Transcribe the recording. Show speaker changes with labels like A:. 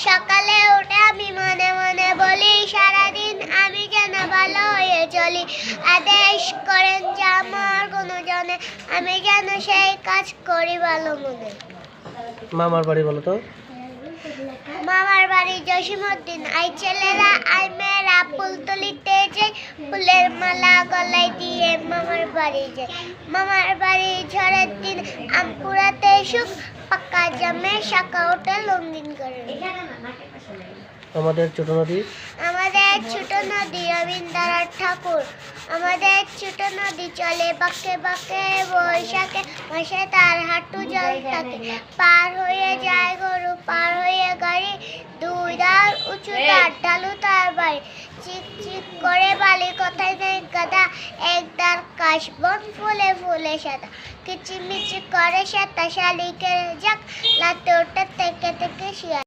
A: সকালে উঠে আমি মনে মনে বলি সারাদিন আমি যেন ভালো হয়ে চলি। আদেশ করেন যে আমার কোনো জনে আমি যেন সেই কাজ করি ভালো মনে।
B: মামার বাড়ি বলো তো?
A: মামার বাড়ি জসিমউদ্দিন। আই ছেলেরা আই মেয়েরা ফুল তুলিতে যাই, ফুলের মালা গলায় দিয়ে মামার বাড়ি যাই। মামার বাড়ি ঝড়ের দিন আম কুড়াতে সুখ, পাকা জামে শাখা ওঠে রঙিন করে।
B: আমাদের ছোট নদী?
A: আমাদের ছোট নদী রবীন্দ্রনাথ ঠাকুর। আমাদের ছোট নদী চলে বাঁকে বাঁকে, বৈশাখে মাসে তার হাঁটু জল থাকে। পার হয়ে যায় গরু, পার হয়ে গাড়ি, দুই ধার উঁচু তার ঢালু তার বাড়ি। চিক চিক করে বালি কোথায় নেই গাদা, এক দার কাশ বন ফুলে ফুলে সাদা। কিচিমিচি করে সাতা শালিকের যাক, লাতে ওঠে থেকে থেকে শিয়া।